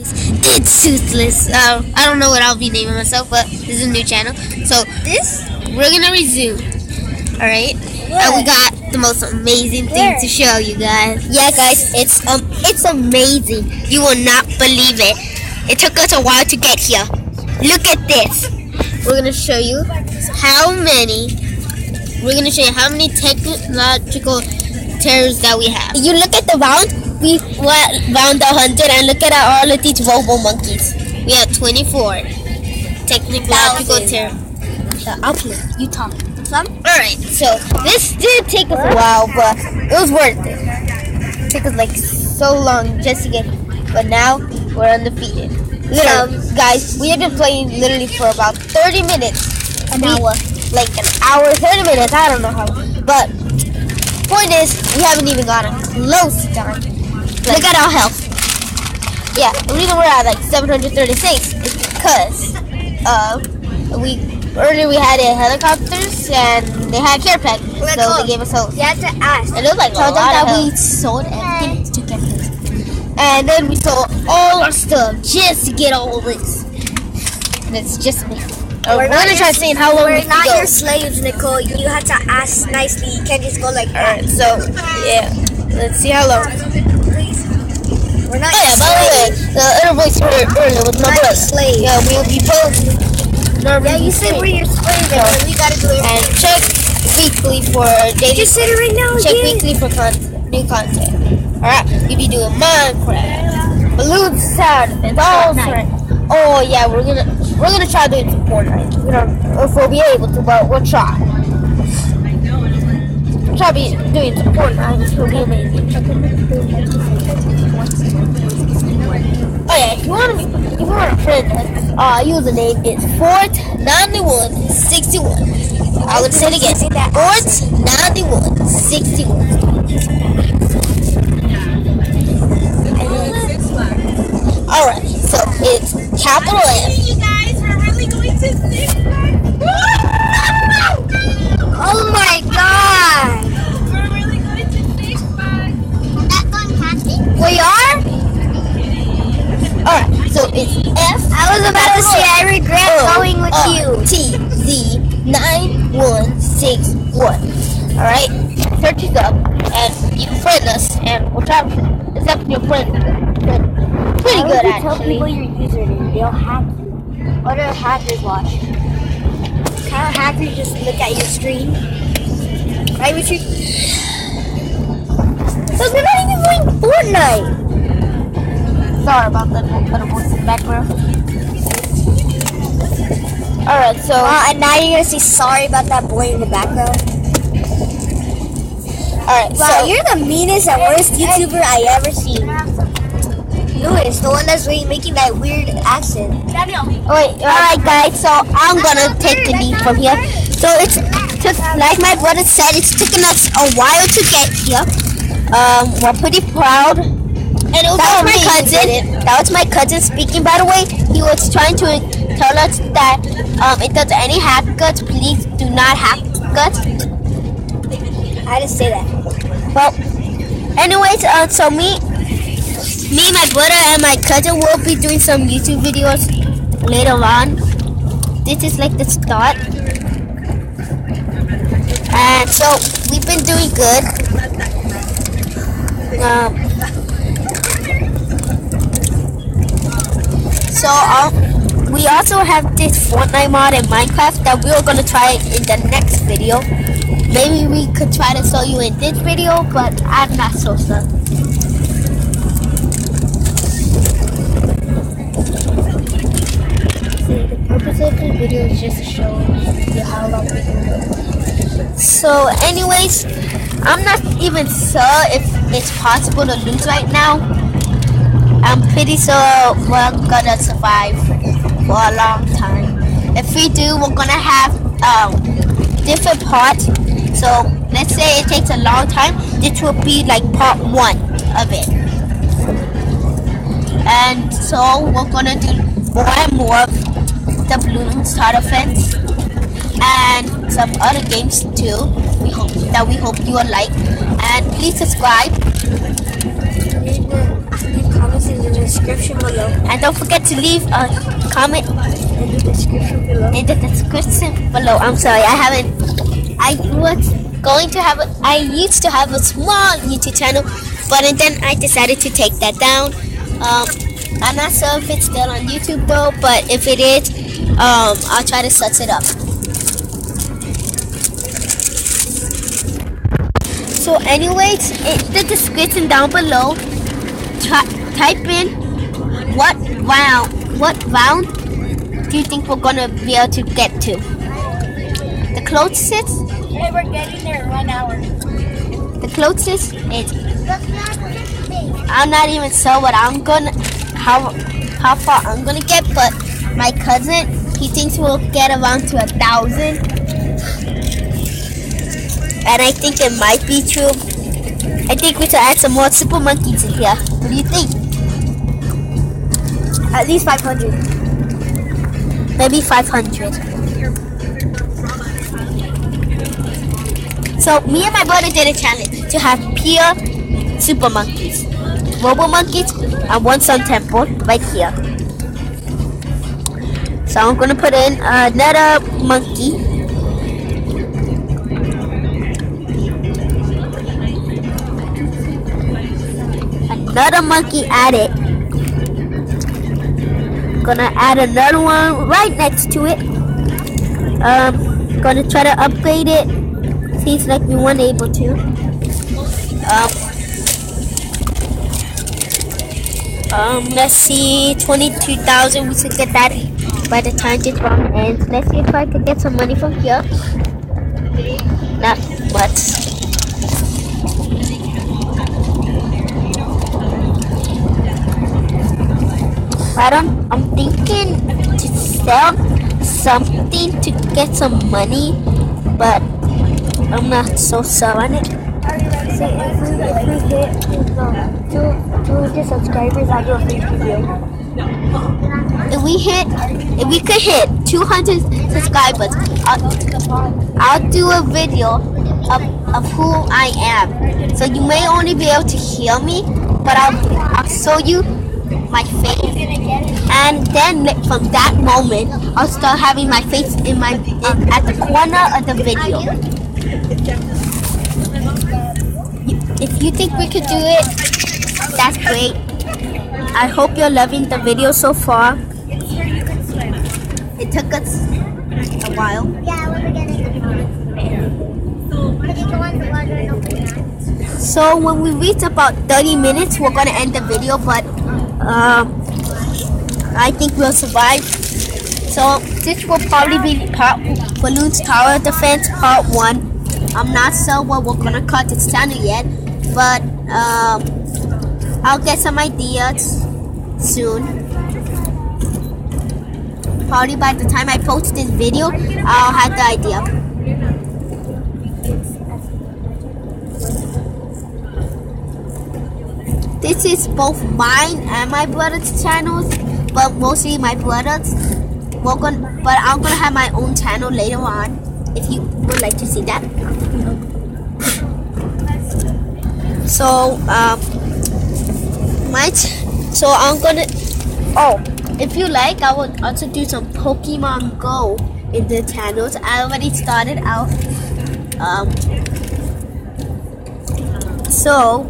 It's Toothless. I don't know what I'll be naming myself, but this is a new channel. So we're gonna resume. All right, and we got the most amazing thing to show you guys. Yeah, guys, it's amazing. You will not believe it. It took us a while to get here. Look at this. We're gonna show you how many. We're gonna show you how many technological terrors that we have. You look at the round. We found 100, and look at all of these robo monkeys. We have 24 technological terrors. The outlet, you talk. Alright, so this did take us a while, but it was worth it. It took us like so long just to get here. But now we're undefeated. Guys, we have been playing literally for about 30 minutes. An hour, 30 minutes, I don't know how. But point is, we haven't even gotten close to time. Look at our health. Yeah, the reason we're at like 736 is because earlier we had helicopters and they had care pack, so they gave us hoes. You have to ask. And it was like tell them that we sold everything to get this. And then we sold all our stuff just to get all this. And it's just me. We're gonna try saying how long we're not your slaves, Nicole. You have to ask nicely. You can't just go like that. Alright, so yeah, let's see how long. We're not by the way, the other voice you heard earlier was my brother. Slave. Yeah, we'll be both. Yeah, you said we're your slaves, so we gotta do it. And check weekly for daily. Just say it right now. Check weekly for new content. Alright, we be doing Minecraft, balloon sound effects, all sorts. Oh yeah, we're gonna try doing some Fortnite. We don't know if we'll be able to, but we'll try. We'll try doing some Fortnite. It will be amazing. Oh yeah, if you want to friend us, username is Fort9161. I would say it again, Fort9161. Alright, so it's capital F. You guys, we're really going to Six Flags. Oh my god! We're really going to Six Flags. We are? Alright, so it's F. I was about to say I regret going with you. TZ9161. Alright, search us up and you can friend us and we'll try to accept your friend. Pretty good actually. Tell people your username, they'll hack you. What do hackers watch? Kind of hackers just look at your screen. Right, Richard? But we're not even playing Fortnite. Sorry about that little voice in the background. Alright, so and now you're gonna say sorry about that boy in the background. Alright, wow, so you're the meanest and worst YouTuber I ever seen. Lewis, the one that's making that weird accent. Alright guys, so I'm gonna take the lead from here. So it's like my brother said, it's taken us a while to get here. We're pretty proud. And that was my cousin. That was my cousin speaking, by the way. He was trying to tell us that if there's any hackers, please do not hack us. I didn't say that. Well, anyways, so me, my brother, and my cousin will be doing some YouTube videos later on. This is like the start. And so we've been doing good. We also have this Fortnite mod in Minecraft that we are going to try in the next video. Maybe we could try to show you in this video, but I'm not so sure. See, the purpose of this video is just to show you how long we can go. So anyways, I'm not even sure if it's possible to lose right now. I'm pretty sure we're gonna survive for a long time. If we do, we're gonna have different parts. So let's say it takes a long time. This will be like part 1 of it. And so we're gonna do more and more of the Balloon Starter Fence and some other games too. We hope you will like. And please subscribe. It's in the description below. And don't forget to leave a comment In the description below. in the description below. I'm sorry, I used to have a small YouTube channel, but then I decided to take that down. I'm not sure if it's still on YouTube though, but if it is, I'll try to set it up. So anyways, in the description down below, type in what round do you think we're gonna be able to get to? The closest, Hey, we're getting there in 1 hour. the closest is, I'm not even sure what how far I'm gonna get, but my cousin, he thinks we'll get around to 1,000. And I think it might be true. I think we should add some more super monkeys in here. What do you think? At least 500. Maybe 500. So me and my brother did a challenge to have pure super monkeys, robo monkeys, and one sun temple right here. So I'm gonna put in another monkey. Another monkey added. Gonna add another one right next to it. Gonna try to upgrade it. Seems like we weren't able to. Let's see, 22,000. We should get that by the time this round ends. Let's see if I can get some money from here. Not much. I'm thinking to sell something to get some money, but I'm not so sure on it. See, if we hit 200 subscribers, I'll do a free video. If we could hit 200 subscribers, I'll do a video of who I am. So you may only be able to hear me, but I'll show you my face, and then from that moment I'll start having my face at the corner of the video. If you think we could do it, that's great. I hope you're loving the video so far. It took us a while. Yeah, we're getting it. So when we reach about 30 minutes, we're gonna end the video, but I think we'll survive. So this will probably be Balloons Tower Defense Part 1. I'm not sure what we're gonna call this channel yet, but I'll get some ideas soon. Probably by the time I post this video, I'll have the idea. This is both mine and my brother's channels, but mostly my brother's. But I'm gonna have my own channel later on, if you would like to see that. So I'm gonna. Oh, if you like, I would also do some Pokemon Go in the channels. I already started out. So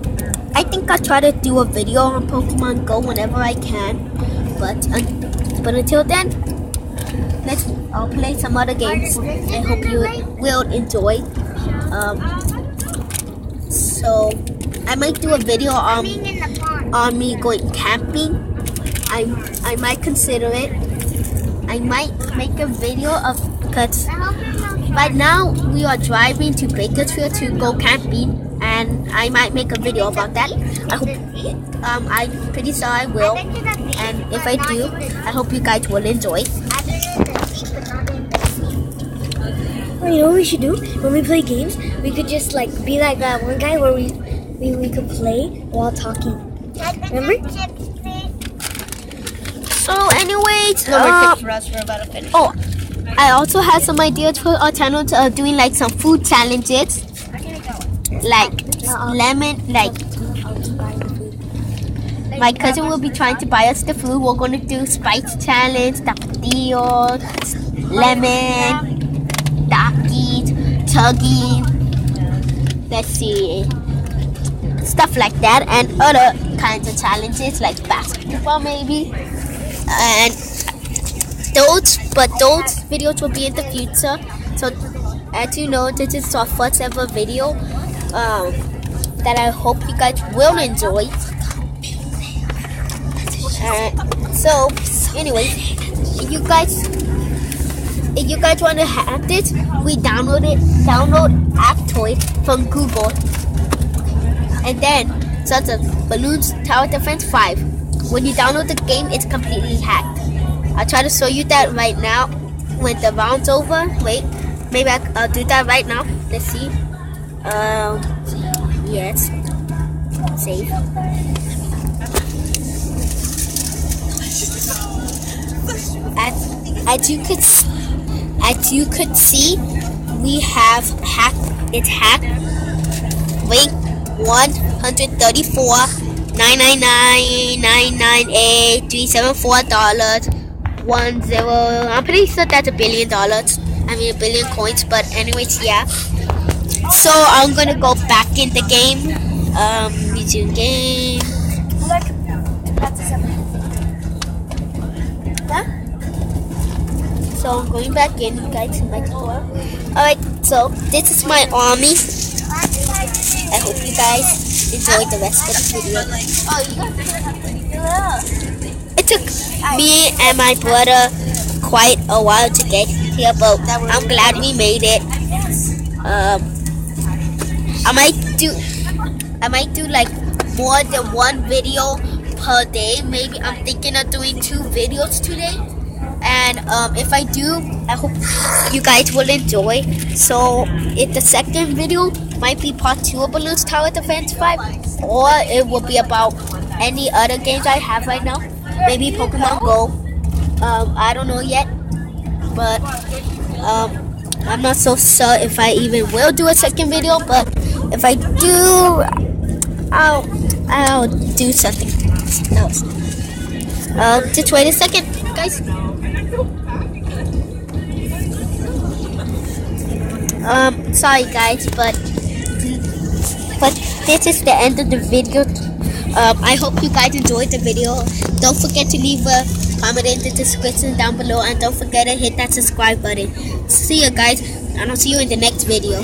I think I'll try to do a video on Pokemon Go whenever I can. But until then, I'll play some other games. I hope you will enjoy. So I might do a video on me going camping. I might consider it. I might make a video of, because right now we are driving to Bakersfield to go camping, and I might make a video about that. I hope I'm pretty sure I will, and if I do, I hope you guys will enjoy. Well, you know what we should do? When we play games, we could just like be like that one guy where we could play while talking. Remember? So anyways, For us, we're about to finish. oh, I also had some ideas for our channel to doing like some food challenges, like lemon, like my cousin will be trying to buy us the food. We're going to do Spice Challenge, Tapatio, Lemon, Takis, Tuggy, let's see, stuff like that, and other kinds of challenges like basketball maybe. And those videos will be in the future. So as you know, this is our first ever video that I hope you guys will enjoy. So anyway, if you guys want to have this, we download Aptoide from Google, and then search Balloons Tower Defense 5. When you download the game, it's completely hacked. I'll try to show you that right now when the round's over. Wait, maybe I'll do that right now. Let's see. Yes. Save. As you could see, we have hacked. It's hacked. Wait, 134,999,998,374 $10. I'm pretty sure that's $1 billion. I mean $1 billion coins. But anyways, yeah. So I'm gonna go back in the game. Resume game. Look, that's a separate. Huh? So I'm going back in, guys, in my door. Alright, so this is my army. I hope you guys enjoyed the rest of the video. Oh, you guys It took me and my brother quite a while to get here, but I'm glad we made it. I might do like more than one video per day. Maybe I'm thinking of doing 2 videos today. And if I do, I hope you guys will enjoy. So if the second video might be part 2 of Balloons Tower Defense 5, or it will be about any other games I have right now. Maybe Pokemon Go. I don't know yet, but I'm not so sure if I even will do a second video. But if I do, I'll do something else. Just wait a second, guys. Sorry guys, but this is the end of the video. I hope you guys enjoyed the video. Don't forget to leave a comment in the description down below, and don't forget to hit that subscribe button. See you guys, and I'll see you in the next video.